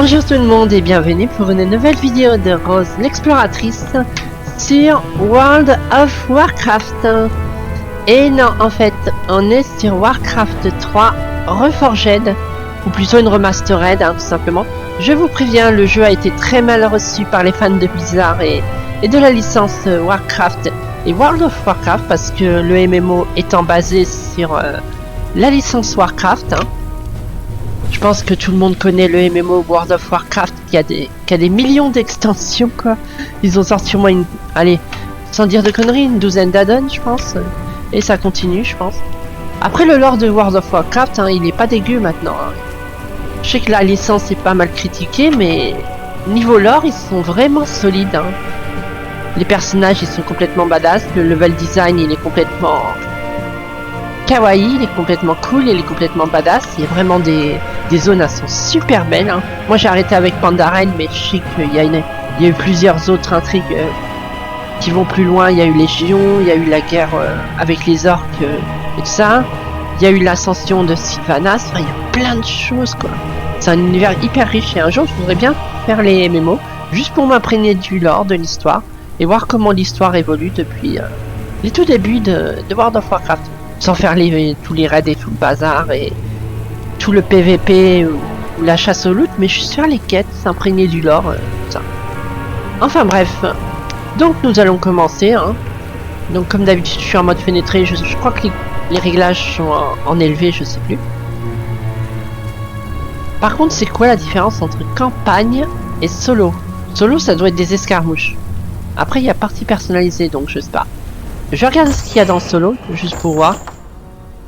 Bonjour tout le monde et bienvenue pour une nouvelle vidéo de Rose l'exploratrice sur World of Warcraft. Et non, en fait, on est sur Warcraft 3 Reforged, ou plutôt une remastered, tout simplement. Je vous préviens, le jeu a été très mal reçu par les fans de Blizzard et de la licence Warcraft et World of Warcraft, parce que le MMO étant basé sur la licence Warcraft. Je pense que tout le monde connaît le MMO World of Warcraft qui a des millions d'extensions, quoi. Ils ont sorti au moins une... Allez, sans dire de conneries, une douzaine d'add-ons, je pense. Et ça continue, je pense. Après, le lore de World of Warcraft, il est pas dégueu maintenant. Je sais que la licence est pas mal critiquée, mais niveau lore, ils sont vraiment solides. Les personnages, ils sont complètement badass. Le level design, il est complètement kawaii, il est complètement cool, il est complètement badass. Il y a vraiment des zones, elles sont super belles. Moi, j'ai arrêté avec Pandaren, mais je sais qu'il y a eu plusieurs autres intrigues qui vont plus loin. Il y a eu Légion, il y a eu la guerre avec les orques et tout ça. Il y a eu l'ascension de Sylvanas. Enfin, il y a plein de choses, quoi. C'est un univers hyper riche et un jour, je voudrais bien faire les MMO juste pour m'imprégner du lore, de l'histoire et voir comment l'histoire évolue depuis les tout débuts de World of Warcraft. Sans faire tous les raids et tout le bazar et tout le PVP ou la chasse au loot, mais je suis sur les quêtes, s'imprégner du lore, tout ça. Enfin bref, donc nous allons commencer. Donc comme d'habitude, je suis en mode fenêtré, je crois que les réglages sont en élevé, je sais plus. Par contre, c'est quoi la différence entre campagne et solo? Solo, ça doit être des escarmouches. Après, il y a partie personnalisée, donc je sais pas. Je vais regarder ce qu'il y a dans solo, juste pour voir.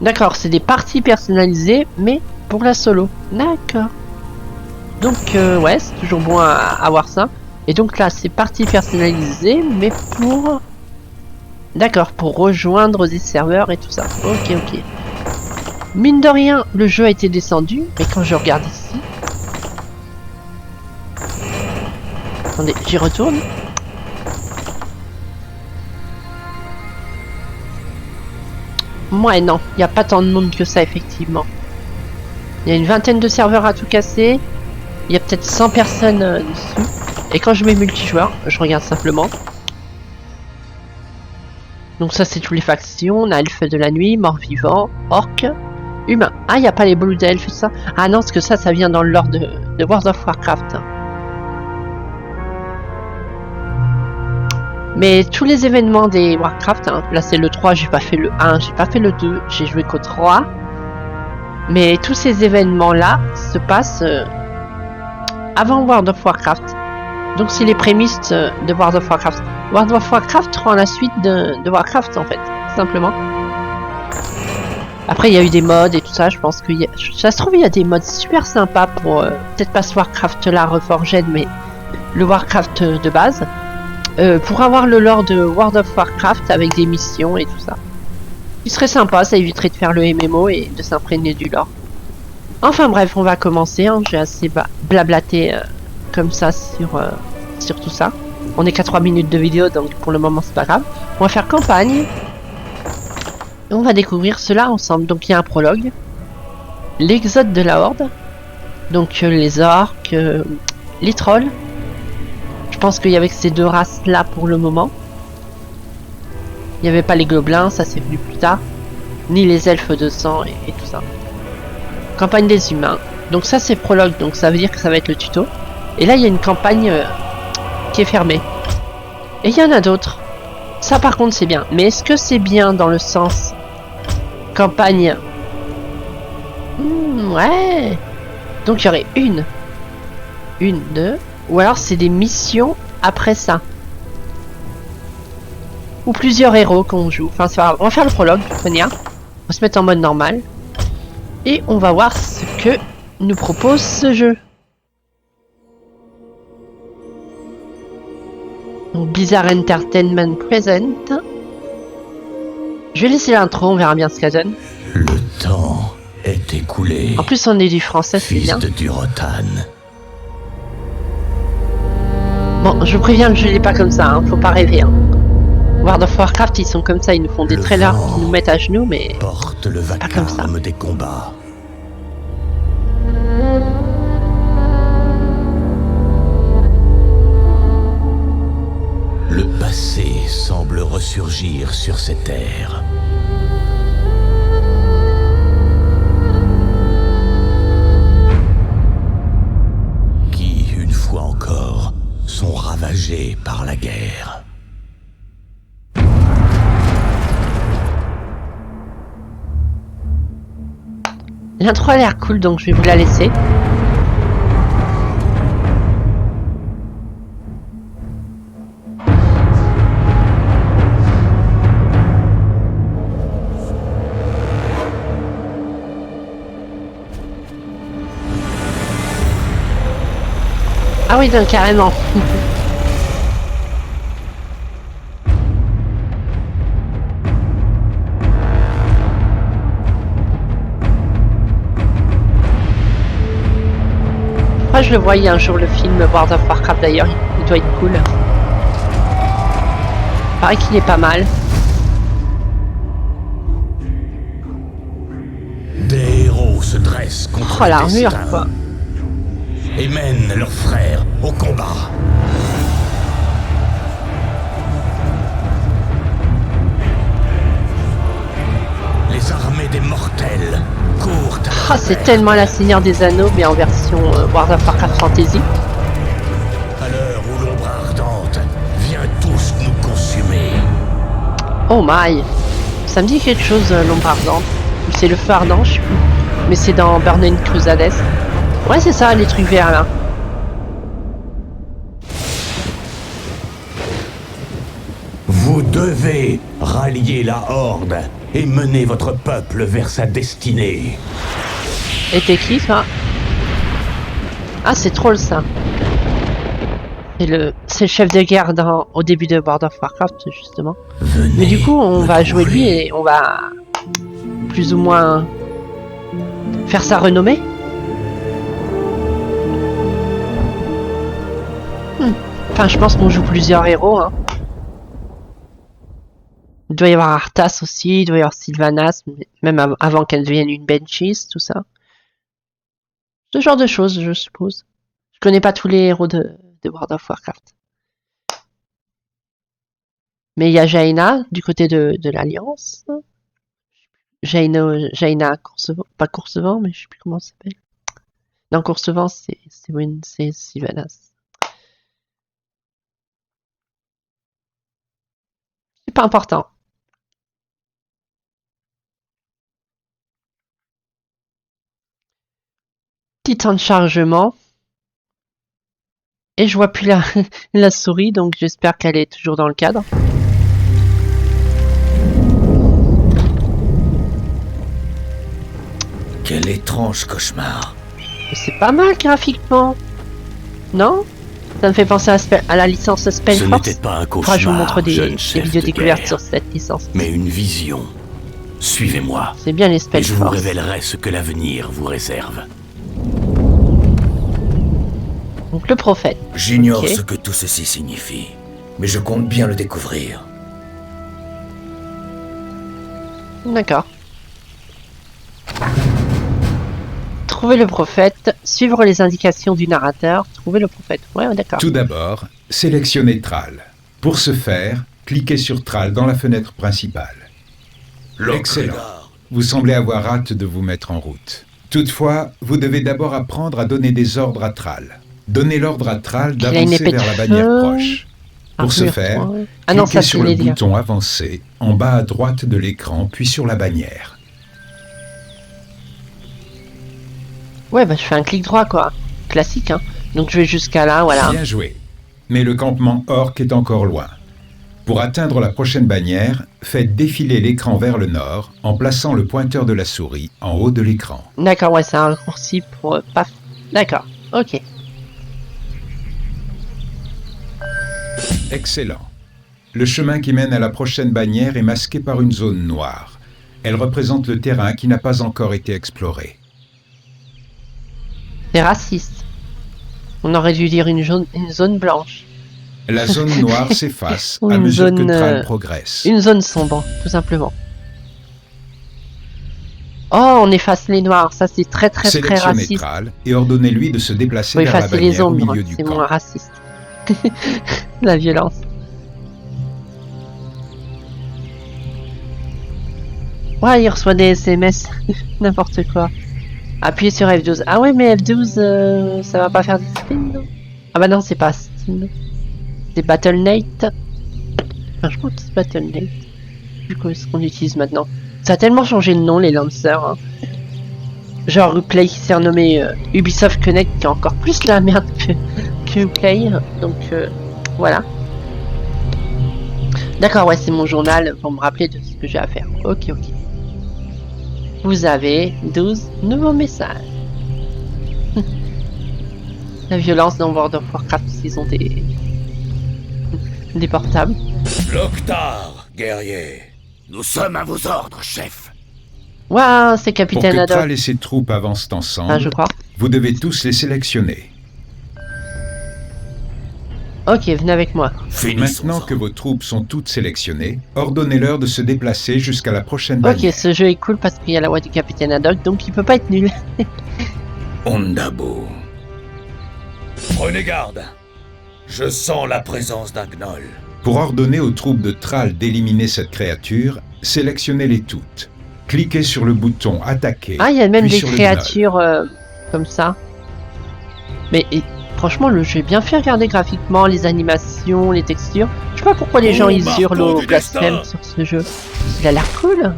D'accord, c'est des parties personnalisées, mais pour la solo. D'accord. Donc, ouais, c'est toujours bon à voir ça. Et donc là, c'est parties personnalisées, mais pour... D'accord, pour rejoindre des serveurs et tout ça. Ok, ok. Mine de rien, le jeu a été descendu, mais quand je regarde ici... Attendez, j'y retourne. Ouais, non, il n'y a pas tant de monde que ça, effectivement. Il y a une vingtaine de serveurs à tout casser. Il y a peut-être 100 personnes dessus. Et quand je mets multijoueur, je regarde simplement. Donc ça, c'est toutes les factions. On a elfes de la nuit, morts-vivants, orques, humains. Ah, il n'y a pas les Blue Elfes, ça. Ah non, parce que ça vient dans le lore de World of Warcraft. Mais tous les événements des Warcraft, là c'est le 3, j'ai pas fait le 1, j'ai pas fait le 2, j'ai joué qu'au 3. Mais tous ces événements-là se passent avant World of Warcraft. Donc c'est les prémices de World of Warcraft. World of Warcraft prend la suite de Warcraft en fait, simplement. Après il y a eu des mods et tout ça, je pense que ça se trouve il y a des mods super sympas pour peut-être pas ce Warcraft là Reforged, mais le Warcraft de base. Pour avoir le lore de World of Warcraft avec des missions et tout ça. Il serait sympa, ça éviterait de faire le MMO et de s'imprégner du lore. Enfin bref, on va commencer. J'ai assez blablaté comme ça sur tout ça. On est qu'à 3 minutes de vidéo, donc pour le moment c'est pas grave. On va faire campagne. Et on va découvrir cela ensemble. Donc il y a un prologue. L'exode de la Horde. Donc les orques, les trolls. Je pense qu'il y avait que ces deux races là pour le moment. Il n'y avait pas les gobelins, ça c'est venu plus tard. Ni les elfes de sang et tout ça. Campagne des humains. Donc ça c'est prologue, donc ça veut dire que ça va être le tuto. Et là il y a une campagne qui est fermée. Et il y en a d'autres. Ça par contre c'est bien. Mais est-ce que c'est bien dans le sens campagne? Ouais. Donc il y aurait une, deux... Ou alors c'est des missions après ça. Ou plusieurs héros qu'on joue. Enfin c'est pas grave. On va faire le prologue, on va se mettre en mode normal. Et on va voir ce que nous propose ce jeu. Donc Blizzard Entertainment Present. Je vais laisser l'intro, on verra bien ce qu'elle donne. Le temps est écoulé. En plus on est du français, c'est bien. Fils de Durotan. Bon, je vous préviens, le jeu n'est pas comme ça, faut pas rêver. World of Warcraft, ils sont comme ça, ils nous font des trailers qui nous mettent à genoux, mais porte le pas comme ça. vacarme des combats. surgir sur ces terres. Qui, une fois encore, sont ravagés par la guerre. L'intro a l'air cool, donc je vais vous la laisser. Ah oui, donc carrément. Moi, je le voyais un jour le film World of Warcraft d'ailleurs, il doit être cool. Il paraît qu'il est pas mal. Des héros se dressent contre le l'armure destin quoi. et mènent leurs frères au combat. Les armées des mortels courent à Ah, c'est tellement la Seigneur des Anneaux, mais en version World of Warcraft Fantasy. À l'heure où l'ombre ardente vient tous nous consumer. Oh my. Ça me dit quelque chose, l'ombre ardente. C'est le feu ardent, je sais plus. Mais c'est dans Burning Crusades. Ouais, c'est ça, les trucs verts là. Vous devez rallier la Horde et mener votre peuple vers sa destinée. Et t'es qui, ça? Ah, c'est Troll, ça. C'est le chef de guerre au début de World of Warcraft, justement. Venez Mais du coup, on me va jouer trouver. lui et on va plus ou moins faire sa renommée. Enfin, je pense qu'on joue plusieurs héros. Hein. Il doit y avoir Arthas aussi, il doit y avoir Sylvanas, même avant qu'elle devienne une Banshees, tout ça. Ce genre de choses, je suppose. Je connais pas tous les héros de World of Warcraft. Mais il y a Jaina, du côté de l'Alliance. Jaina Coursevent, pas Coursevent, mais je sais plus comment ça s'appelle. Non, Coursevent, c'est Sylvanas. C'est pas important. Petit temps de chargement. Et je vois plus la souris, donc j'espère qu'elle est toujours dans le cadre. Quel étrange cauchemar. C'est pas mal graphiquement. Non? Ça me fait penser à la licence Ce Spellforce. n'était pas un Faudra que je vous montre cauchemar, des jeune chef vidéos de découvertes guerre, sur cette licence. mais une vision. Suivez-moi, C'est bien les et je vous Spellforce. révélerai ce que l'avenir vous réserve. Donc le prophète. J'ignore Ok. ce que tout ceci signifie, mais je compte bien le découvrir. D'accord. Trouver le prophète, suivre les indications du narrateur, trouver le prophète. Ouais, d'accord. Tout d'abord, sélectionnez Thrall. Pour ce faire, cliquez sur Thrall dans la fenêtre principale. Excellent. Vous semblez avoir hâte de vous mettre en route. Toutefois, vous devez d'abord apprendre à donner des ordres à Thrall. Donnez l'ordre à Thrall Il a une d'avancer épée de vers la feu. bannière proche. Pour ce Armure, faire, toi. Ah non, cliquez ça sur c'est le les liens. bouton Avancer en bas à droite de l'écran, puis sur la bannière. Ouais, bah je fais un clic droit quoi. Classique, hein. Donc je vais jusqu'à là, voilà. Bien joué. Mais le campement orc est encore loin. Pour atteindre la prochaine bannière, faites défiler l'écran vers le nord en plaçant le pointeur de la souris en haut de l'écran. D'accord, ouais, c'est un raccourci pour paf. D'accord, ok. Excellent. Le chemin qui mène à la prochaine bannière est masqué par une zone noire. Elle représente le terrain qui n'a pas encore été exploré. C'est raciste. On aurait dû dire une zone blanche. La zone noire s'efface Ou à une mesure que zone, Thrall progresse. Une zone sombre, tout simplement. Oh, on efface les noirs, ça c'est très Sélectionnez raciste. Thrall et ordonnez-lui de se déplacer Faut vers la effacer les bannière au ombres, milieu du c'est camp. moins raciste. La violence. Ouais, il reçoit des SMS. N'importe quoi. Appuyez sur F12. Ah ouais, mais F12, ça va pas faire des spins, non? Ah bah non, c'est pas spin. C'est Battle.net. Enfin, je crois que c'est Battle.net. Du coup, ce qu'on utilise maintenant. Ça a tellement changé de nom, les lancers. Hein. Genre Uplay qui s'est renommé Ubisoft Connect, qui est encore plus la merde que Uplay. Donc, voilà. D'accord, ouais, c'est mon journal pour me rappeler de ce que j'ai à faire. Ok, ok. Vous avez 12 nouveaux messages. La violence dans World of Warcraft, ils ont des portables. Loktar, guerrier. Nous sommes à vos ordres, chef. Waouh, c'est Pour Capitaine que Haddock. Thrall et ses troupes avancent ensemble, Ah, je crois. vous devez tous les sélectionner. Ok, venez avec moi. Maintenant que vos troupes sont toutes sélectionnées, ordonnez-leur de se déplacer jusqu'à la prochaine Ok, barrière. ce jeu est cool parce qu'il y a la voix du Capitaine Haddock, donc il peut pas être nul. Ondabo. Prenez garde. Je sens la présence d'un gnoll. Pour ordonner aux troupes de Thrall d'éliminer cette créature, sélectionnez-les toutes. Cliquez sur le bouton « Attaquer ». Ah, il y a même puis des sur le créatures comme ça. Mais franchement, le jeu est bien fait, regardez graphiquement, les animations, les textures. Je sais pas pourquoi les gens ils marteau hurlent au du blasphème destin. sur ce jeu. Il a l'air cool.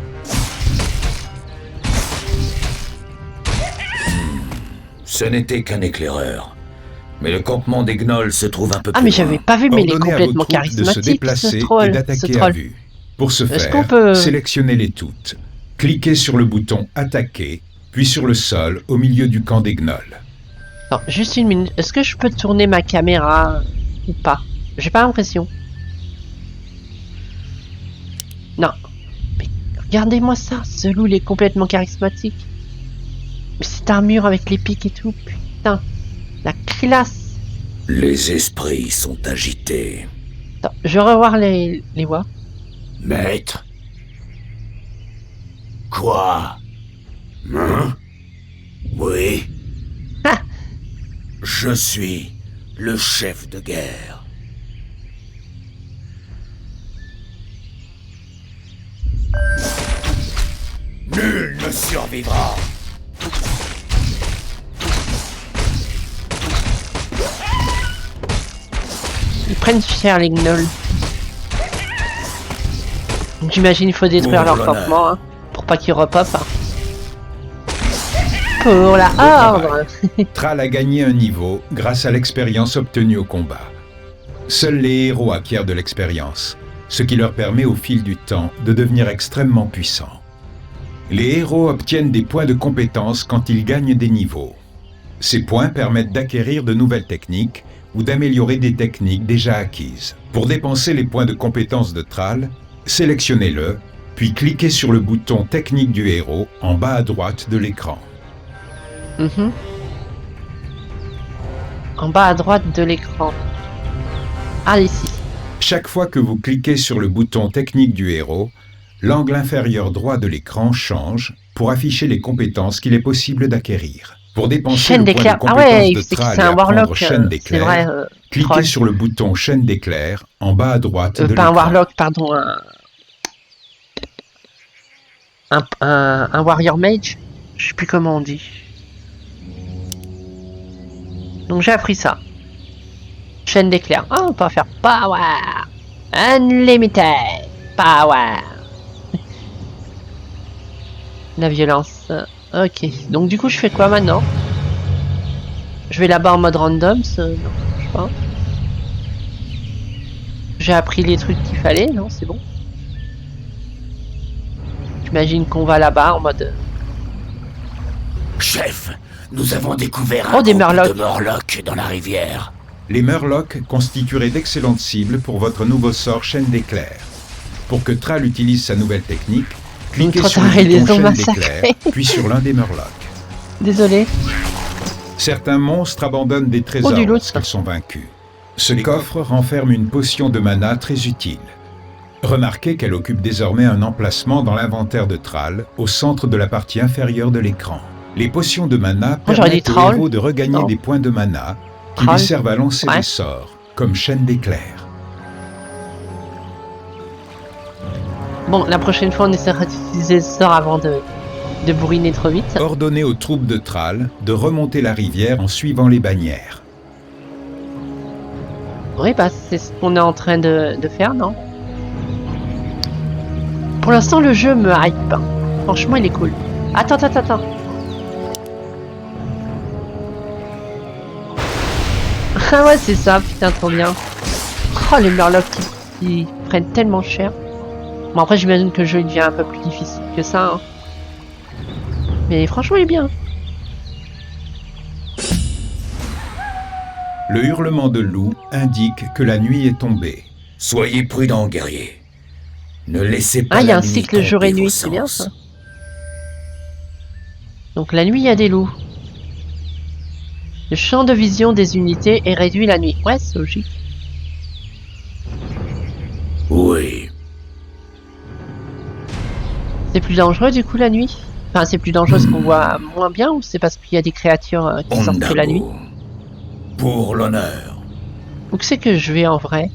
Ce n'était qu'un éclaireur. Mais le campement des gnolls se trouve un peu Ah, plus mais loin. j'avais pas vu, mais il est Ordonnez à vos complètement troupes de se charismatique, ce déplacer et troll. Ce d'attaquer à troll. vue. Pour ce Est-ce faire, qu'on peut- sélectionnez-les toutes. Cliquez sur le bouton « Attaquer », puis sur le sol au milieu du camp des gnolls. Non, juste une minute. Est-ce que je peux tourner ma caméra ou pas? J'ai pas l'impression. Non. Mais regardez-moi ça. Ce loup, il est complètement charismatique. Mais cette armure avec les pics et tout. Putain. La classe. Les esprits sont agités. Attends, je vais revoir les voix. Maître? Quoi? Hein? Oui? Ah. Je suis le chef de guerre. Nul ne survivra. Ils prennent cher les gnolls. Donc j'imagine il faut détruire Pour leur l'honneur. campement hein, pour pas qu'ils repopent. Hein. Pour la horde. Thrall a gagné un niveau grâce à l'expérience obtenue au combat. Seuls les héros acquièrent de l'expérience, ce qui leur permet au fil du temps de devenir extrêmement puissants. Les héros obtiennent des points de compétence quand ils gagnent des niveaux. Ces points permettent d'acquérir de nouvelles techniques ou d'améliorer des techniques déjà acquises. Pour dépenser les points de compétence de Thrall, sélectionnez-le, puis cliquez sur le bouton « Technique du héros » en bas à droite de l'écran. Mhm. En bas à droite de l'écran. Ah, ici. Chaque fois que vous cliquez sur le bouton technique du héros, l'angle inférieur droit de l'écran change pour afficher les compétences qu'il est possible d'acquérir. Pour dépenser Chaîne le point de d'éclair. Ah compétence ouais, de c'est Thrall c'est et un apprendre warlock. chaîne C'est vrai. d'éclair, cliquez troll. sur le bouton chaîne d'éclair en bas à droite de Pas un l'écran. warlock, pardon. Un warrior mage. Je sais plus comment on dit. Donc j'ai appris ça. Chaîne d'éclair. Ah, on peut faire power. Unlimited. Power. La violence. Ok. Donc du coup, je fais quoi maintenant? Je vais là-bas en mode random. Non, je sais pas. J'ai appris les trucs qu'il fallait. Non, c'est bon. J'imagine qu'on va là-bas en mode... Chef, nous avons découvert Oh, un des groupe Murlocs. de Murlocs dans la rivière. Les Murlocs constitueraient d'excellentes cibles pour votre nouveau sort chaîne d'éclair. Pour que Thrall utilise sa nouvelle technique, cliquez Trop sur tard, le ils les bouton ont chaîne massacrés. d'éclair, puis sur l'un des Murlocs. Désolé. Certains monstres abandonnent des trésors du loot. lorsqu'ils sont vaincus. Ce coffre renferme une potion de mana très utile. Remarquez qu'elle occupe désormais un emplacement dans l'inventaire de Thrall, au centre de la partie inférieure de l'écran. Les potions de mana Moi, j'aurais dit permettent au troll. héros de regagner Non. des points de mana qui Troll. lui servent à lancer Ouais. des sorts, comme chaîne d'éclair. Bon, la prochaine fois, on essaiera d'utiliser ce sort avant de bourriner trop vite. Ordonnez aux troupes de Thrall de remonter la rivière en suivant les bannières. Oui, bah, c'est ce qu'on est en train de faire, non? Pour l'instant, le jeu me hype. Franchement, il est cool. Attends. Ah ouais, c'est ça, putain, trop bien. Oh, les murlocs qui prennent tellement cher. Bon, après, j'imagine que le jeu il devient un peu plus difficile que ça. Hein. Mais franchement, il est bien. Le hurlement de loup indique que la nuit est tombée. Soyez prudents, guerriers. Ne laissez pas Ah, il y a la un nuit cycle jour tromper et nuit, vos c'est bien sens. ça. Donc la nuit, il y a des loups. Le champ de vision des unités est réduit la nuit. Ouais, c'est logique. Oui. C'est plus dangereux du coup la nuit? Enfin, c'est plus dangereux parce qu'on voit moins bien ou c'est parce qu'il y a des créatures qui sortent que la nuit? Ondabo. Pour l'honneur. Où que c'est que je vais en vrai?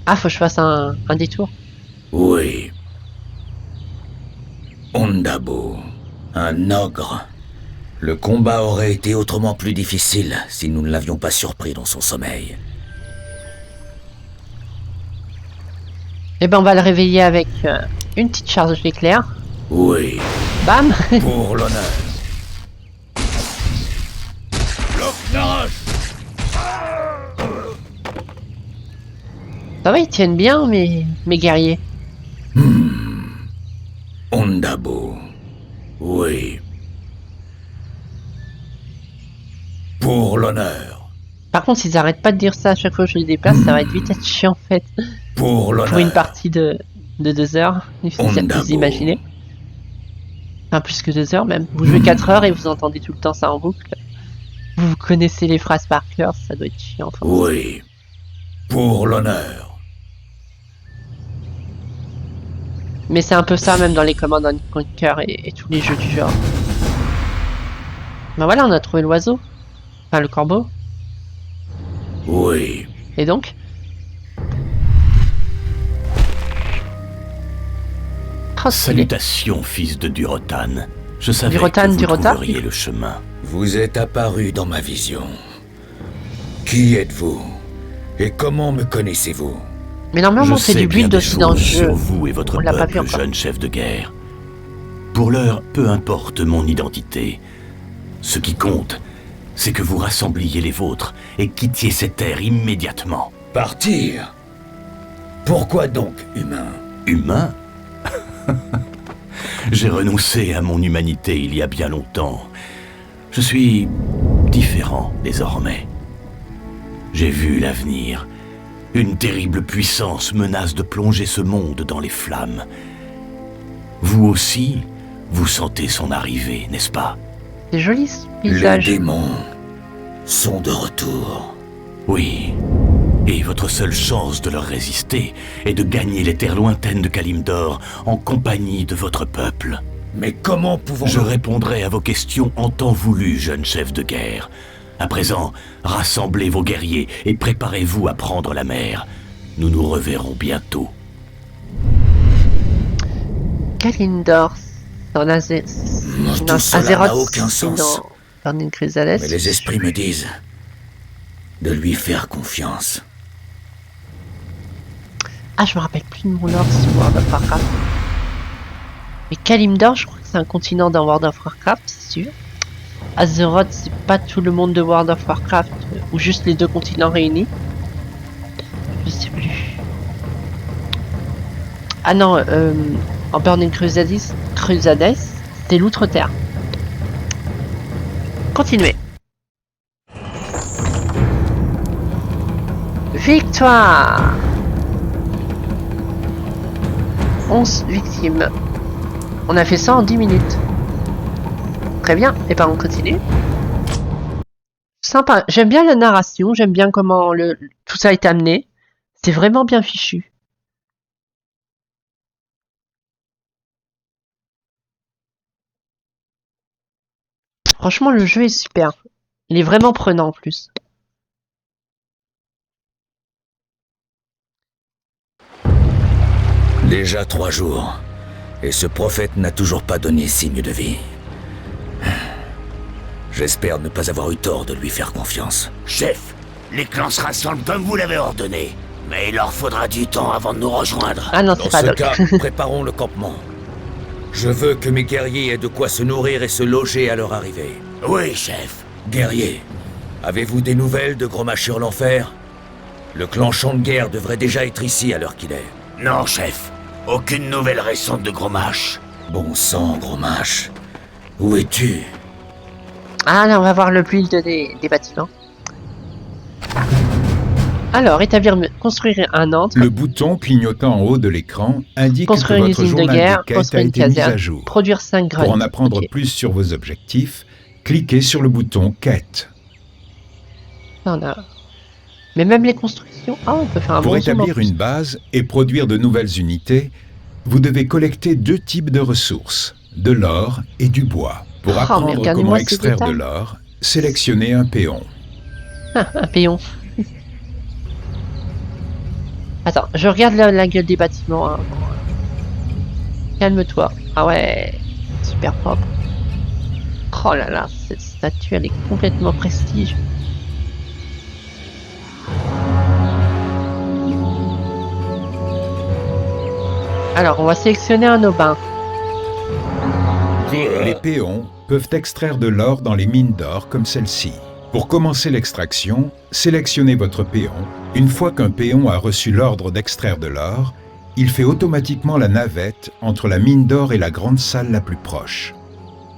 Ah, faut que je fasse un détour. Oui. Ondabo. Un ogre. Le combat aurait été autrement plus difficile si nous ne l'avions pas surpris dans son sommeil. Eh ben, on va le réveiller avec une petite charge d'éclair. Oui. Bam! Pour l'honneur. Ça va, ils tiennent bien, mes guerriers. Ondabo. Oui. Pour l'honneur. Par contre, s'ils arrêtent pas de dire ça à chaque fois que je les déplace, ça va être vite être chiant en fait. Pour l'honneur. Pour une partie de 2 heures, Ondabo. vous imaginez. Enfin, plus que 2 heures même. Vous jouez 4 heures et vous entendez tout le temps ça en boucle. Vous connaissez les phrases par cœur, ça doit être chiant. Enfin, Oui. Pour l'honneur. mais c'est un peu ça même dans les Command & Conquer et tous les jeux du genre. Ben voilà, on a trouvé l'oiseau. Enfin, le corbeau. Oui. Et donc oh, Salutations, fils de Durotan. Je savais Durotan, que vous Durotan. trouveriez le chemin. Vous êtes apparu dans ma vision. Qui êtes-vous? Et comment me connaissez-vous? Mais normalement, Je c'est sais du bien build des aussi dans le choses jeu. sur vous et votre On l'a pas vu peuple, encore. jeune chef de guerre. Pour l'heure, peu importe mon identité. Ce qui compte, c'est que vous rassembliez les vôtres et quittiez cette terre immédiatement. Partir? Pourquoi donc, humain? Humain? J'ai renoncé à mon humanité il y a bien longtemps. Je suis différent désormais. J'ai vu l'avenir. Une terrible puissance menace de plonger ce monde dans les flammes. Vous aussi, vous sentez son arrivée, n'est-ce pas? C'est joli ce Les paysage. démons sont de retour. Oui. Et votre seule chance de leur résister est de gagner les terres lointaines de Kalimdor en compagnie de votre peuple. Mais comment pouvons-nous... Je répondrai à vos questions en temps voulu, jeune chef de guerre. À présent, rassemblez vos guerriers et préparez-vous à prendre la mer. Nous nous reverrons bientôt. Kalimdor, dans Tout cela n'a aucun sens. dans Burning Crystal. Mais les esprits me disent de lui faire confiance. Ah, je me rappelle plus de mon lore sur World of Warcraft. Mais Kalimdor, je crois que c'est un continent dans World of Warcraft, c'est sûr. Azeroth, c'est pas tout le monde de World of Warcraft, ou juste les 2 continents réunis. Je sais plus. Ah non, en Burning Crusades, c'est l'Outre-Terre. Continuez. Victoire! 11 victimes. On a fait ça en 10 minutes. Très bien, et ben on continue. Sympa, j'aime bien la narration, j'aime bien comment tout ça est amené. C'est vraiment bien fichu. Franchement, le jeu est super. Il est vraiment prenant en plus. Déjà 3 jours. Et ce prophète n'a toujours pas donné signe de vie. J'espère ne pas avoir eu tort de lui faire confiance. Chef, les clans se rassemblent comme vous l'avez ordonné. Mais il leur faudra du temps avant de nous rejoindre. Ah non, Dans c'est pas ce Doc. cas, préparons le campement. Je veux que mes guerriers aient de quoi se nourrir et se loger à leur arrivée. Oui, chef. Guerriers, avez-vous des nouvelles de Grommash sur l'enfer? Le clan Champ de Guerre devrait déjà être ici à l'heure qu'il est. Non, chef. Aucune nouvelle récente de Grommash. Bon sang, Grommash. Où es-tu? Ah là, on va voir le build des bâtiments. Alors, construire un antre, Le bouton clignotant en haut de l'écran indique que construire une votre usine de journal guerre, de quête a construire une été mis à caserne, jour. produire 5 greniers. Pour en apprendre Ok. plus sur vos objectifs, cliquez sur le bouton Quête. Ça, on a... Mais même les constructions... Ah, on peut faire un Pour bon zoom en établir plus. une base et produire de nouvelles unités, vous devez collecter 2 types de ressources, de l'or et du bois. Pour Oh, mais apprendre regardez-moi comment ces extraire de détails. l'or, sélectionnez un péon. Ah, un péon. Attends, je regarde la gueule des bâtiments. Hein. Calme-toi. Ah ouais, super propre. Oh là là, cette statue, elle est complètement prestige. Alors, on va sélectionner un aubin. Les péons peuvent extraire de l'or dans les mines d'or comme celle-ci. Pour commencer l'extraction, sélectionnez votre péon. Une fois qu'un péon a reçu l'ordre d'extraire de l'or, il fait automatiquement la navette entre la mine d'or et la grande salle la plus proche.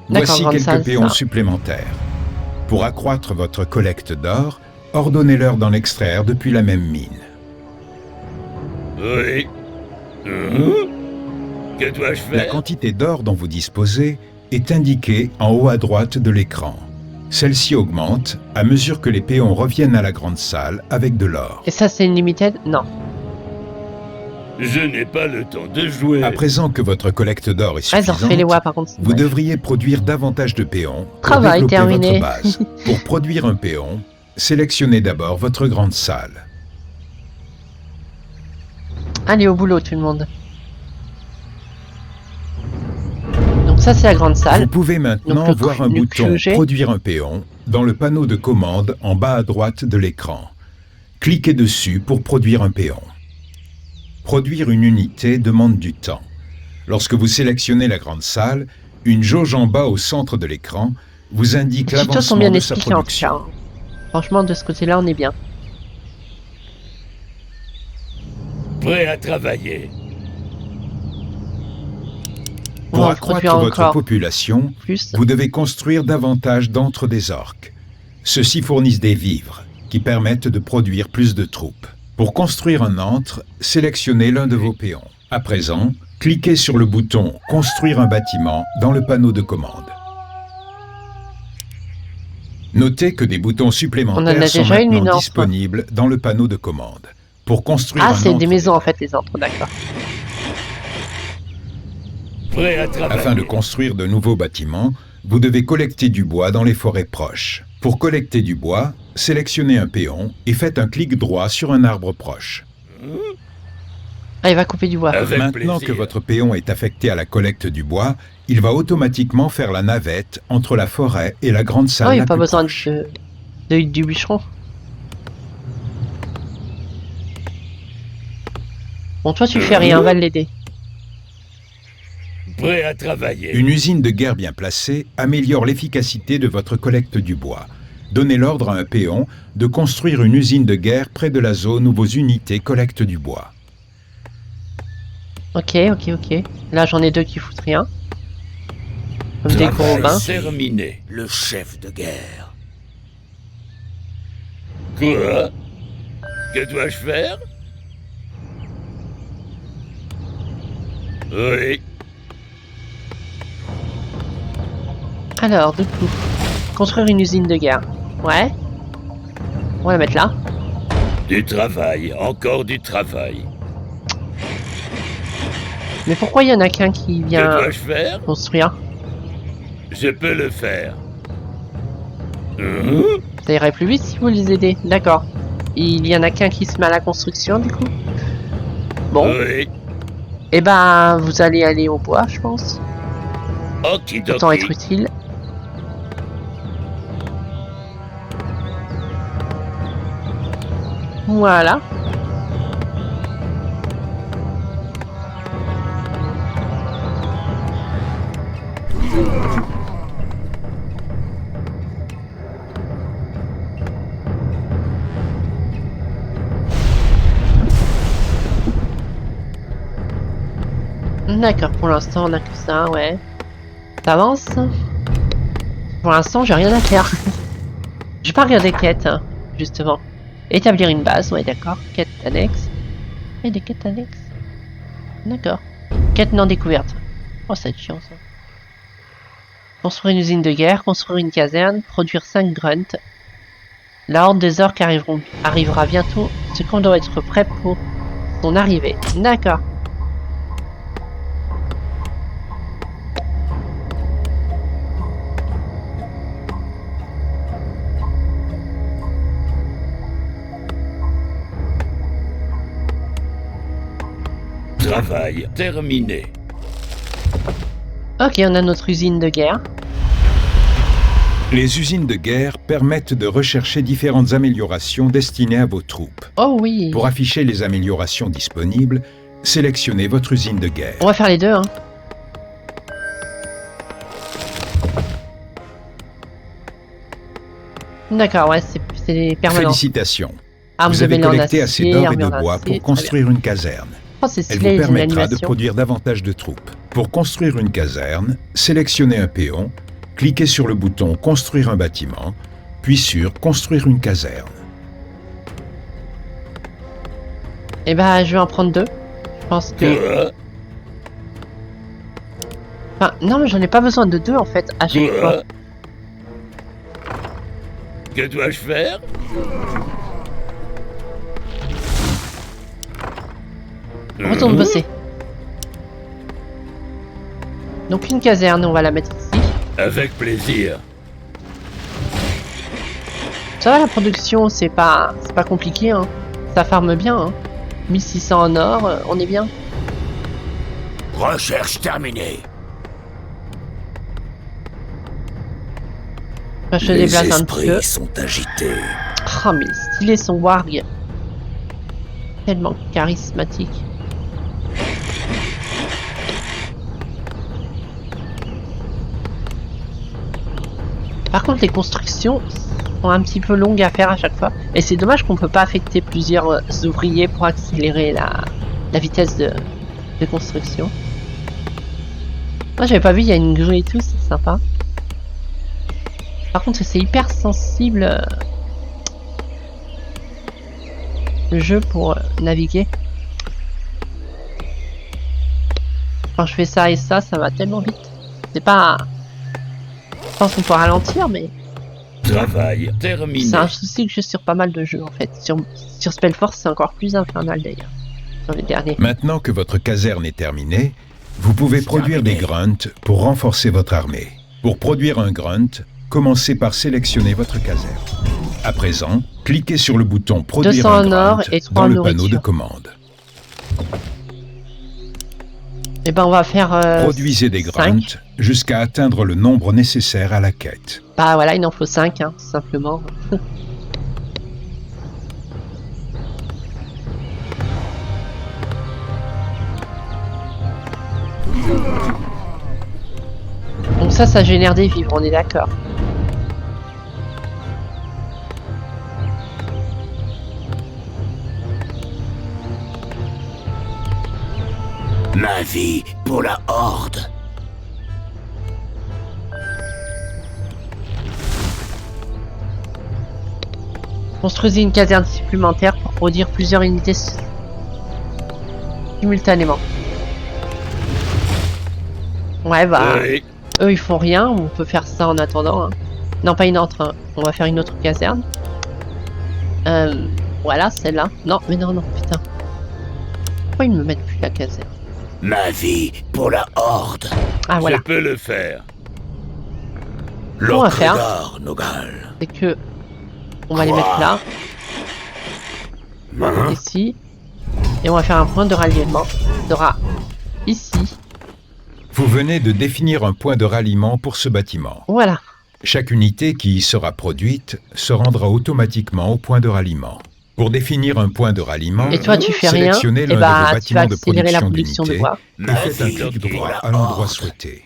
D'accord, Voici grande quelques salle, péons ça. supplémentaires. Pour accroître votre collecte d'or, ordonnez-leur d'en extraire depuis la même mine. Oui. Que dois-je La faire? quantité d'or dont vous disposez est indiquée en haut à droite de l'écran. Celle-ci augmente à mesure que les péons reviennent à la grande salle avec de l'or. Et ça, c'est une limited? Non. Je n'ai pas le temps de jouer. À présent que votre collecte d'or est Ah, ils ont refait les suffisante, WA par contre. vous Ouais. devriez produire davantage de péons pour Travail développer terminé. votre base. Pour produire un péon, sélectionnez d'abord votre grande salle. Allez, au boulot, tout le monde. Donc ça, c'est la grande salle. Vous pouvez maintenant Donc, voir un le bouton QG. « Produire un péon » dans le panneau de commande en bas à droite de l'écran. Cliquez dessus pour produire un péon. Produire une unité demande du temps. Lorsque vous sélectionnez la grande salle, une jauge en bas au centre de l'écran vous indique Les tutos sont l'avancement bien de sa expliqués en tout production. cas. Franchement, de ce côté-là, on est bien. Prêt à travailler. On Pour va accroître produire votre encore population, plus. vous devez construire davantage d'antres des orques. Ceux-ci fournissent des vivres qui permettent de produire plus de troupes. Pour construire un antre, sélectionnez l'un de vos péons. À présent, cliquez sur le bouton « Construire un bâtiment » dans le panneau de commande. Notez que des boutons On en a supplémentaires sont déjà une maintenant antre. disponibles dans le panneau de commande. Pour construire Ah, un c'est des antre maisons en fait, les antres, d'accord. Prêt à travailler. Afin de construire de nouveaux bâtiments, vous devez collecter du bois dans les forêts proches. Pour collecter du bois, sélectionnez un péon et faites un clic droit sur un arbre proche. Ah, il va couper du bois. Avec Maintenant plaisir. que votre péon est affecté à la collecte du bois, il va automatiquement faire la navette entre la forêt et la grande salle Oh, il n'y la a pas plus besoin proche. du bûcheron. Bon, toi, tu fais rien, on va l'aider. Prêt à travailler. Une usine de guerre bien placée améliore l'efficacité de votre collecte du bois. Donnez l'ordre à un péon de construire une usine de guerre près de la zone où vos unités collectent du bois. Ok. Là, j'en ai 2 qui foutent rien. Comme des gros Travail bains. terminé. Le chef de guerre. Quoi? Que dois-je faire? Oui. Alors, du coup, construire une usine de guerre. Ouais. On va la mettre là. Du travail. Encore du travail. Mais pourquoi il y en a qu'un qui Que vient dois-je faire? construire? Je peux le faire. Ça irait plus vite si vous les aidez. D'accord. Il y en a qu'un qui se met à la construction, du coup. Bon. Oui. Et ben, vous allez aller au bois, je pense. Autant être utile. Voilà. D'accord, pour l'instant on a que ça, ouais. T'avances. Pour l'instant j'ai rien à faire. Je vais pas regarder quête, hein, justement. Établir une base, ouais d'accord. Quête annexe. Et des quêtes annexes. D'accord. Quête non découverte. Oh c'est chiant ça. Construire une usine de guerre, construire une caserne, produire 5 grunts. La horde des orques arrivera bientôt. Ce qu'on doit être prêt pour son arrivée. D'accord. Travail terminé. Ok, on a notre usine de guerre. Les usines de guerre permettent de rechercher différentes améliorations destinées à vos troupes. Oh oui. Pour afficher les améliorations disponibles, sélectionnez votre usine de guerre. On va faire les deux, hein. D'accord, ouais, c'est permanent. Félicitations. Ah, vous avez avez collecté assez d'or et de bois pour construire une caserne. Oh, c'est Elle stylé, vous permettra de l'animation. produire davantage de troupes. Pour construire une caserne, sélectionnez un péon, cliquez sur le bouton « Construire un bâtiment », puis sur « Construire une caserne Eh ben, je vais en prendre deux. Je pense que... Enfin, non, mais j'en ai pas besoin de deux, en fait, à chaque fois. Que dois-je faire? Retourne bosser. Donc une caserne, on va la mettre ici. Avec plaisir. Ça va, la production, c'est pas compliqué, hein. Ça farme bien, hein. 1600 en or, on est bien. Recherche terminée. Enfin, je déplace un petit peu. sont agités. Oh, mais stylé son warg. Tellement charismatique. Par contre, les constructions sont un petit peu longues à faire à chaque fois. Et c'est dommage qu'on peut pas affecter plusieurs ouvriers pour accélérer la vitesse de construction. Moi, j'avais pas vu, il y a une grue et tout, c'est sympa. Par contre, c'est hyper sensible le jeu pour naviguer. Quand je fais ça et ça va tellement vite. C'est pas... Je pense qu'on peut ralentir, mais... Travail terminé. C'est un souci que j'ai sur pas mal de jeux, en fait. Sur Spellforce, c'est encore plus infernal, d'ailleurs. Sur les derniers. Maintenant que votre caserne est terminée, vous pouvez produire des grunts pour renforcer votre armée. Pour produire un grunt, commencez par sélectionner votre caserne. À présent, cliquez sur le bouton « Produire 200 un en or grunt et 3 dans en le panneau de nourriture. commande. Et ben, on va faire... Produisez des 5. grunts jusqu'à atteindre le nombre nécessaire à la quête. Bah voilà, il en faut 5, hein, tout simplement. Donc ça génère des vivres, on est d'accord. Ma vie pour la Horde. Construisez une caserne supplémentaire pour produire plusieurs unités simultanément. Ouais, bah, Oui. eux ils font rien, on peut faire ça en attendant. Hein. Non, pas une autre, hein. On va faire une autre caserne. Voilà, celle-là. Non, mais non, putain. Pourquoi ils me mettent plus la caserne? Ma vie pour la Horde. Ah, voilà. Je peux le faire. On va faire. L'Ocredar, Nogal. C'est que... On va les mettre là, Hein? ici. Et on va faire un point de ralliement. Il y aura ici. Vous venez de définir un point de ralliement pour ce bâtiment. Voilà. Chaque unité qui y sera produite se rendra automatiquement au point de ralliement. Pour définir un point de ralliement, Et toi, tu fais rien, sélectionnez et l'un bah, de vos tu vas bâtiments de accélérer la production production de d'unités bois. et faites un clic droit à l'endroit souhaité.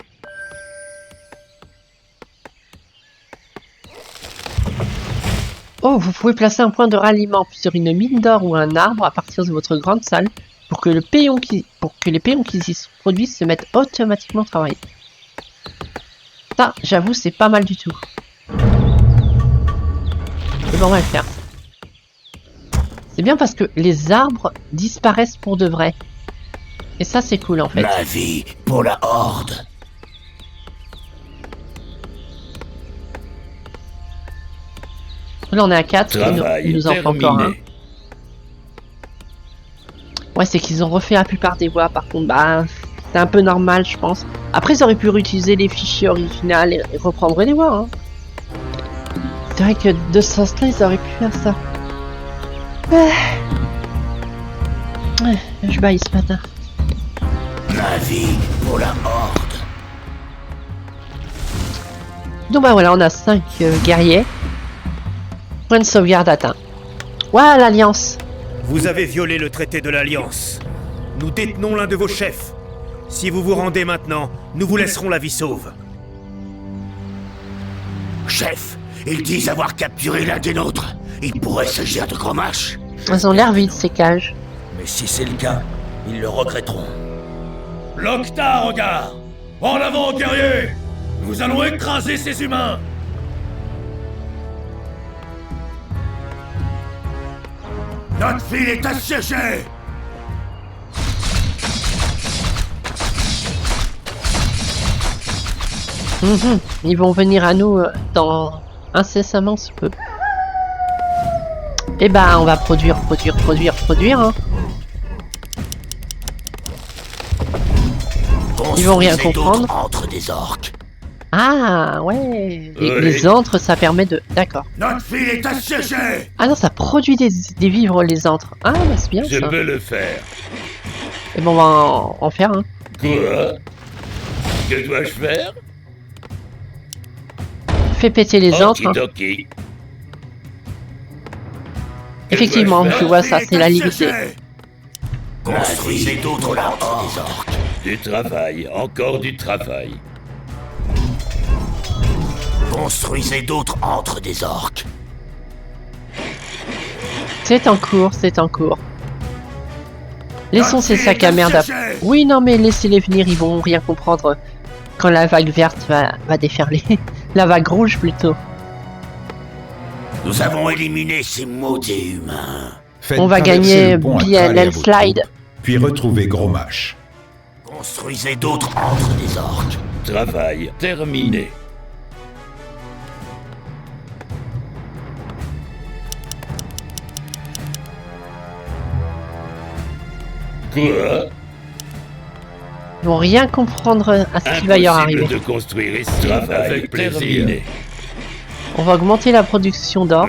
Oh, vous pouvez placer un point de ralliement sur une mine d'or ou un arbre à partir de votre grande salle pour que les péons qui y se produisent se mettent automatiquement au travail. Ça, j'avoue, c'est pas mal du tout. Et bon, on va le faire. C'est bien parce que les arbres disparaissent pour de vrai. Et ça, c'est cool en fait. Ma vie pour la Horde. Là, on est à 4, il nous en faut encore un. Ouais, c'est qu'ils ont refait la plupart des voies, par contre, bah, c'est un peu normal, je pense. Après, ils auraient pu réutiliser les fichiers originaux et reprendre les voies, hein. C'est vrai que de ce sens-là, ils auraient pu faire ça. Je baille ce matin. Ma vie pour la Horde. Donc bah voilà, on a 5 guerriers. Point de sauvegarde atteint. Ouah, l'Alliance. Vous avez violé le traité de l'Alliance. Nous détenons l'un de vos chefs. Si vous vous rendez maintenant, nous vous laisserons la vie sauve. Chef, ils disent avoir capturé l'un des nôtres. Il pourrait s'agir de Gromache. Elles ont l'air vides, ces cages. Mais si c'est le cas, ils le regretteront. Loctar, regarde! En avant, guerriers! Nous allons écraser ces humains! Notre ville est assiégée. Ils vont venir à nous dans incessamment sous peu. Et bah, on va produire. Hein. Ils vont rien comprendre. Entre des orques. Ah, ouais. Et les antres, ça permet de... D'accord. Notre ville est assiégée. Ah non, ça produit des vivres, les antres. Ah, bah, c'est bien, Je ça. peux le faire. Et bon, on va en faire un. Quoi? Que dois-je faire? Fais péter les antres. Hein. Okidoki. Effectivement, dois-je tu vois, ça, c'est la limité. Construisez d'autres la Horde des orques. Du travail, encore du travail. Construisez d'autres antres des orques. C'est en cours, c'est en cours. Laissons ces sacs à merde à... Assiégée. Oui, non, mais laissez-les venir, ils vont rien comprendre quand la vague verte va déferler. La vague rouge, plutôt. Nous avons éliminé ces maudits humains. Faites On va traverser gagner le pont à bien Kral et à vos Slide. troupes, puis retrouvez Gromache. Construisez d'autres antres des orques. Travail terminé. Quoi? Ils vont rien comprendre à ce qui va y arriver. Impossible de construire ici. Travail avec plaisir. On va augmenter la production d'or.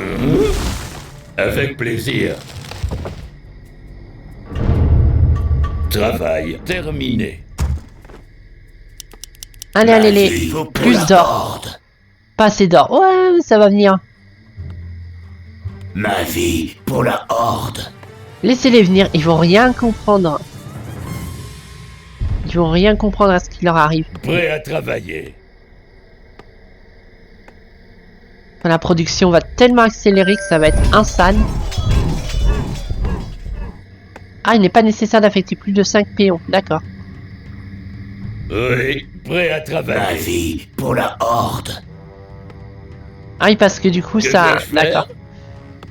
Avec plaisir. Travail terminé. Allez, allez, les... Vie pour Plus la d'or. Horde. Pas assez d'or. Ouais, ça va venir. Ma vie pour la Horde. Laissez-les venir, ils vont rien comprendre. Ils vont rien comprendre à ce qui leur arrive. Prêt à travailler. La production va tellement accélérer que ça va être insane. Ah, il n'est pas nécessaire d'affecter plus de 5 péons, d'accord. Oui, prêt à Ma travailler. vie pour la Horde. Ah oui, parce que du coup, Que ça... dois-je faire? D'accord.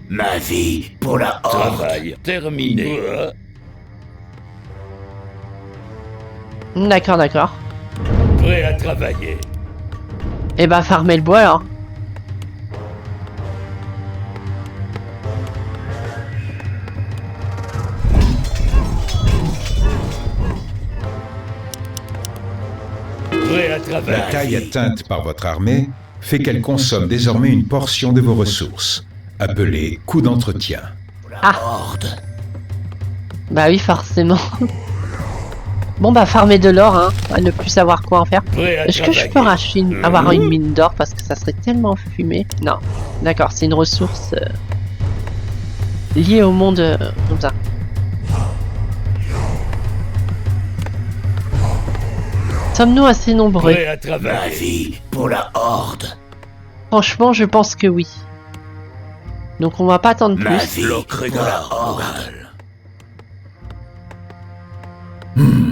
Ma vie pour la Horde. Travail terminé. D'accord, d'accord. Prêt à travailler. Et bah, farmer le bois, alors. Prêt à La travailler. taille atteinte par votre armée fait qu'elle consomme désormais une portion de vos ressources, appelée coût d'entretien. Pour la Ah. Horde. Bah oui, forcément. Bon bah farmer de l'or, hein, à ne plus savoir quoi en faire. Prêt à Est-ce que je peux racheter avoir une mine d'or parce que ça serait tellement fumé? Non. D'accord, c'est une ressource liée au monde comme ça. Sommes-nous assez nombreux? Prêt à Ma travailler. vie pour la Horde. Franchement, je pense que oui. Donc on va pas attendre Ma plus. vie pour la Horde.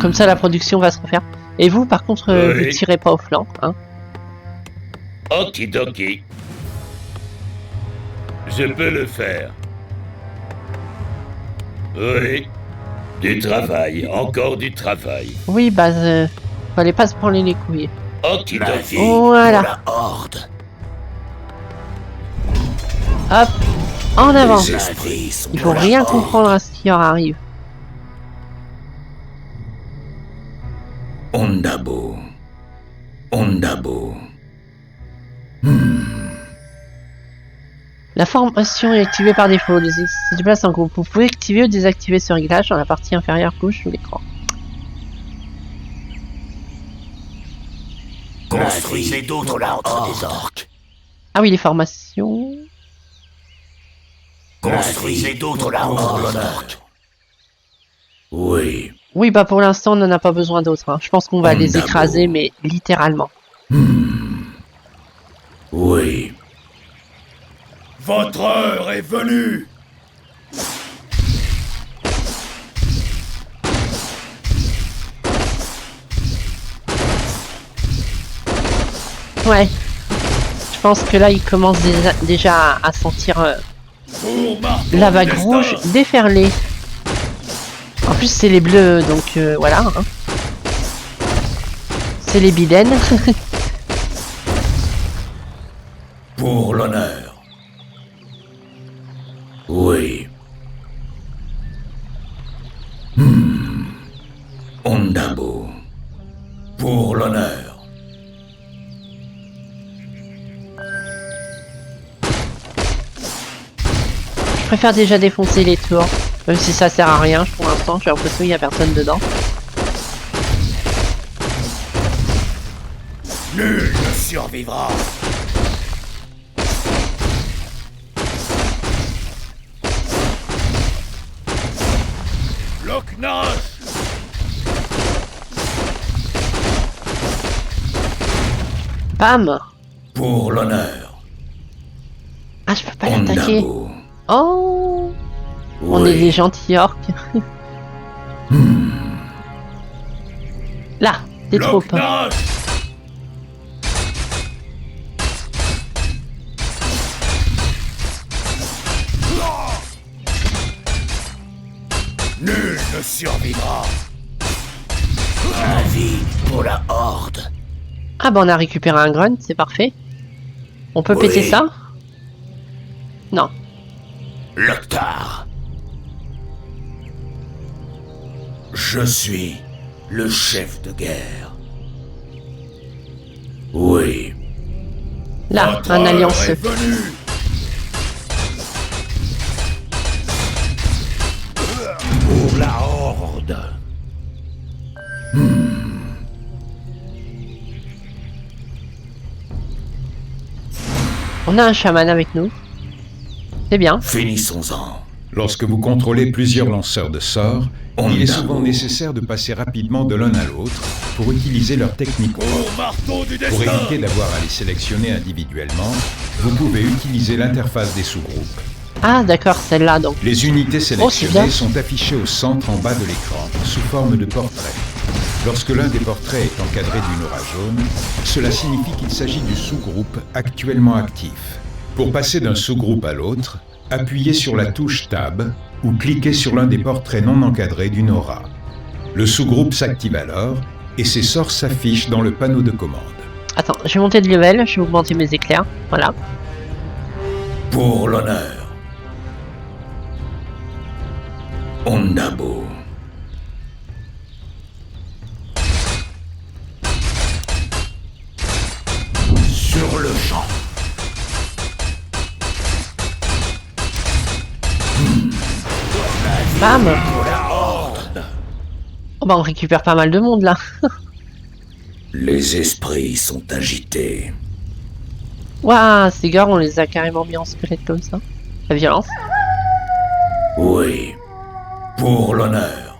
Comme ça, la production va se refaire. Et vous, par contre, Oui. vous tirez pas au flanc, hein. Okidoki. Je peux le faire. Oui. Du travail, encore du travail. Oui, bah, fallait pas se prendre les couilles. Ma Okidoki. vie Voilà. pour la Horde. Hop, en avant. Ma vie Il faut pour la rien Horde. comprendre à ce qui leur arrive. Ondabo. Ondabo. La formation est activée par défaut. Les se déplacent en groupe. Vous pouvez activer ou désactiver ce réglage dans la partie inférieure gauche de l'écran. Construisez d'autres lantres des orques. Ah oui, les formations. Construisez d'autres lantres des orques. Oui. Oui, bah pour l'instant, on n'en a pas besoin d'autres, hein. Je pense qu'on va les Ondabo. écraser, mais littéralement. Oui. Votre heure est venue. Ouais. Je pense que là, ils commencent déjà à sentir Pour marteau la du vague destin. rouge déferler. En plus, c'est les bleus, donc voilà. Hein. C'est les bidaines. Pour l'honneur. Oui. Ondabo. Pour l'honneur. Je préfère déjà défoncer les tours. Même si ça sert à rien pour l'instant, j'ai l'impression qu'il n'y a personne dedans. Nul ne survivra. Loch-Nash. Bam! Pour l'honneur. Ah, je peux pas l'attaquer. Ondabo. Oh! On est des gentils orques. Là, des troupes. Loch-Nash. Nul ne survivra. Ma vie pour la Horde. Ah bah on a récupéré un grunt, c'est parfait. On peut Oui. péter ça? Non. Loktar. Je suis le chef de guerre. Oui. Là, Votre un heure alliance. est venue. Pour la Horde. On a un chaman avec nous. C'est bien. Finissons-en. Lorsque vous contrôlez plusieurs lanceurs de sorts, il est souvent Ondabo. nécessaire de passer rapidement de l'un à l'autre pour utiliser leur technique. Pour marteau du Pour destin. éviter d'avoir à les sélectionner individuellement, vous pouvez utiliser l'interface des sous-groupes. Ah d'accord, celle-là donc. Les unités c'est bien. sélectionnées sont affichées au centre en bas de l'écran, sous forme de portrait. Lorsque l'un des portraits est encadré d'une aura jaune, cela signifie qu'il s'agit du sous-groupe actuellement actif. Pour passer d'un sous-groupe à l'autre, appuyez sur la touche Tab ou cliquez sur l'un des portraits non encadrés d'une aura. Le sous-groupe s'active alors et ses sorts s'affichent dans le panneau de commande. Attends, je vais monter de level, je vais augmenter mes éclairs. Voilà. Pour l'honneur. Ondabo. Sur le champ. Bam! Pour la Horde. Oh Bah, on récupère pas mal de monde là. Les esprits sont agités. Waouh, ces gars, on les a carrément mis en squelette comme ça. La violence. Oui, pour l'honneur.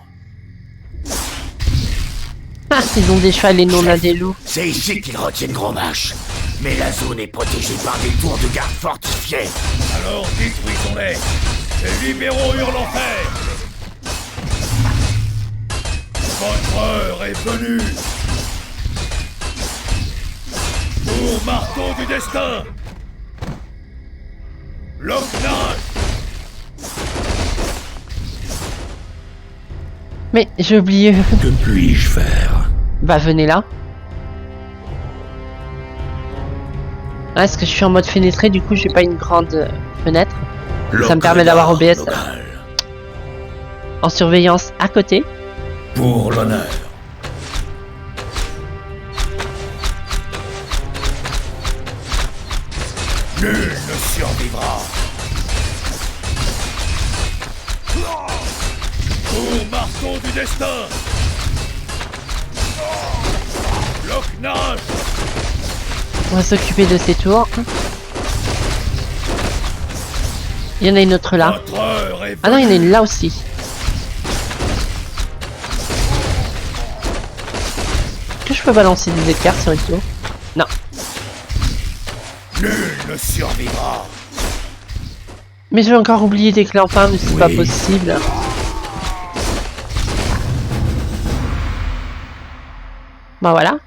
Ah, ils ont des chevals et non là des loups. C'est ici qu'ils retiennent Grommash. Mais la zone est protégée par des tours de garde fortifiées. Alors détruisons-les et libérons Hurlenfer. Votre heure est venue. Pour marteau du destin. Locknage. Mais j'ai oublié. Que puis-je faire? Bah venez là. Ah, est-ce que je suis en mode fenêtré, du coup j'ai pas une grande fenêtre. Ça me permet d'avoir OBS en surveillance à côté. Pour l'honneur. Nul ne survivra. Pour marteau du destin. Locknage. On va s'occuper de ces tours. Il y en a une autre là. Votre heure est Ah non, il y en a une là aussi. Est-ce que je peux balancer des écarts sur une tour? Non. Nul ne survivra. Mais j'ai encore oublié des clés en fin, mais c'est pas possible. Bah voilà.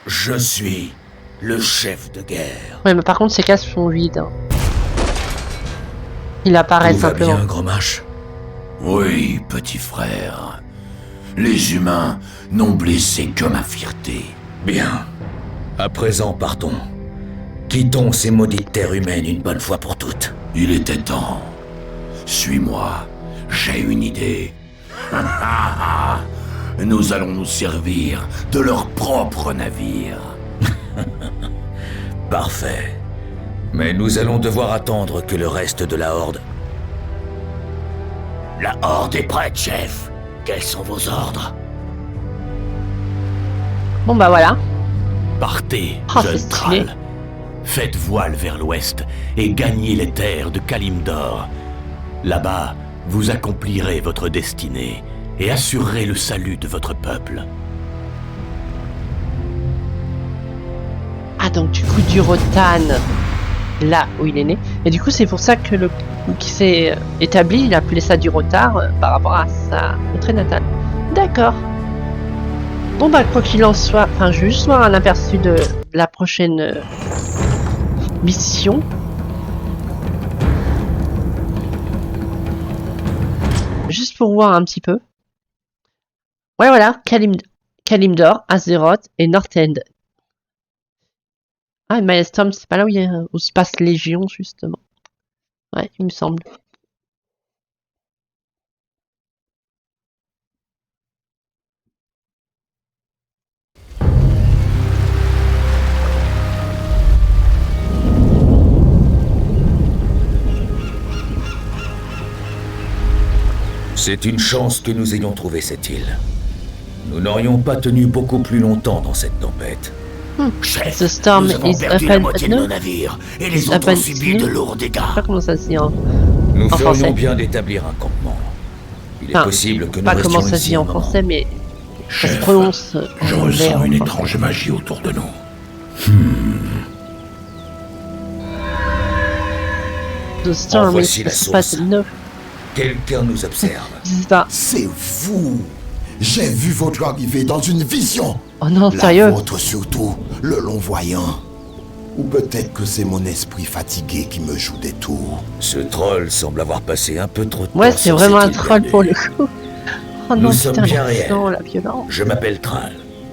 Je suis le chef de guerre. Ouais, mais par contre, ces cases sont vides. Hein. Il apparaît Tout va simplement. bien, Grommash? Oui, petit frère. Les humains n'ont blessé que ma fierté. Bien. À présent, partons. Quittons ces maudites terres humaines une bonne fois pour toutes. Il était temps. Suis-moi, j'ai une idée. Nous allons nous servir de leur propre navire. Parfait. Mais nous allons devoir attendre que le reste de la Horde... La Horde est prête, chef. Quels sont vos ordres? Bon bah voilà. Partez, Oh, c'est jeune stylé. Thrall. Faites voile vers l'ouest et gagnez les terres de Kalimdor. Là-bas, vous accomplirez votre destinée et assurerez le salut de votre peuple. Ah donc du coup du Rotan, là où il est né. Et du coup c'est pour ça que le qui s'est établi, il a appelé ça du Rotar par rapport à sa contrée natale. D'accord. Bon bah quoi qu'il en soit, enfin je vais juste voir un aperçu de la prochaine mission. Juste pour voir un petit peu. Ouais voilà, Kalimdor, Azeroth et Northrend. Ah, Maelstrom, c'est pas là où se passe Légion, justement. Ouais, il me semble. C'est une chance que nous ayons trouvé cette île. Nous n'aurions pas tenu beaucoup plus longtemps dans cette tempête. Chef, The storm nous avons is perdu up la and moitié de nos no. navires et les Up autres ont and subi no. de lourds dégâts. Je sais pas comment ça se dit en Nous français. ferions bien d'établir un campement. Il est Enfin, possible que nous pas restions comment ça se ici dit un en moment. français, mais ça se Chef, prononce je en anglais, ressens une enfin. étrange magie autour de nous. The storm voici is la up source. and no. Quelqu'un nous observe. C'est ça. C'est vous. J'ai vu votre arrivée dans une vision. Oh non, La sérieux. vôtre surtout, le long-voyant. Ou peut-être que c'est mon esprit fatigué qui me joue des tours. Ce troll semble avoir passé un peu trop de temps Ouais, c'est sur vraiment cette un île troll perdue. pour le coup. Oh non, Nous sommes putain, bien le réels. sang, la violence. Je m'appelle Thrall.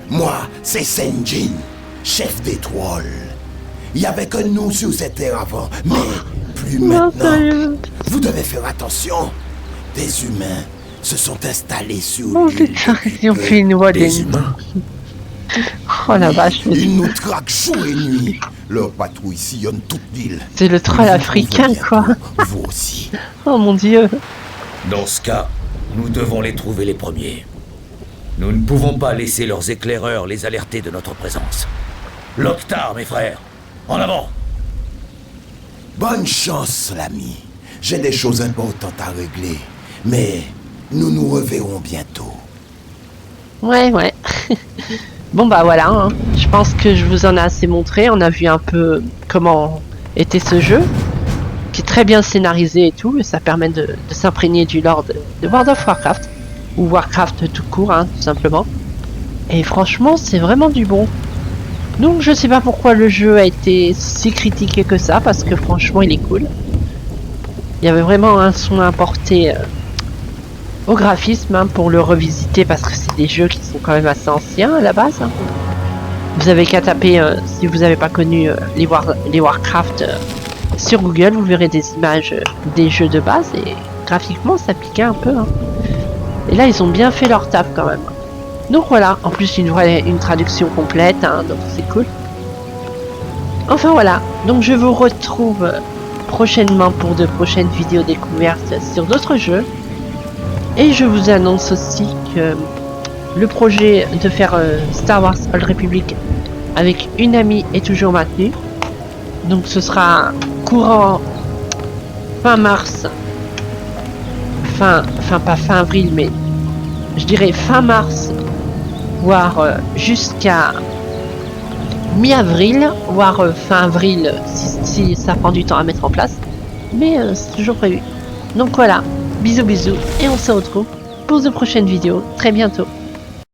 Moi, c'est Sen'jin, chef des trolls. Il y avait que nous sur cette terre avant, mais plus Non, maintenant. sérieux. Vous devez faire attention. Des humains se sont installés sur Oh l'île. putain, ils ont fait une voix Des des... humains. Oh la vache. Ils nous traquent jour et nuit. Leur patrouille sillonne toute l'île. C'est le troll Vous africain, trouvez quoi. bientôt, Vous aussi. Oh mon dieu. Dans ce cas, nous devons les trouver les premiers. Nous ne pouvons pas laisser leurs éclaireurs les alerter de notre présence. Loktar, mes frères, en avant! Bonne chance, l'ami. J'ai des choses importantes à régler, mais nous nous reverrons bientôt. Ouais. Bon bah voilà, hein. Je pense que je vous en ai assez montré. On a vu un peu comment était ce jeu, qui est très bien scénarisé et tout, et ça permet de s'imprégner du lore de World of Warcraft, ou Warcraft tout court, hein, tout simplement. Et franchement, c'est vraiment du bon. Donc je sais pas pourquoi le jeu a été si critiqué que ça, parce que franchement il est cool. Il y avait vraiment un son apporté au graphisme, hein, pour le revisiter, parce que c'est des jeux qui sont quand même assez anciens à la base, hein. Vous avez qu'à taper, si vous n'avez pas connu les Warcraft sur Google, vous verrez des images des jeux de base, et graphiquement ça piquait un peu, hein. Et là ils ont bien fait leur taf quand même. Donc voilà, en plus une traduction complète, hein, donc c'est cool. Enfin voilà, donc je vous retrouve prochainement pour de prochaines vidéos découvertes sur d'autres jeux. Et je vous annonce aussi que le projet de faire Star Wars Old Republic avec une amie est toujours maintenu. Donc ce sera courant fin mars, pas fin avril, mais je dirais fin mars, voire jusqu'à mi-avril, voire fin avril si ça prend du temps à mettre en place. Mais c'est toujours prévu. Donc voilà, bisous et on se retrouve pour de prochaines vidéos très bientôt.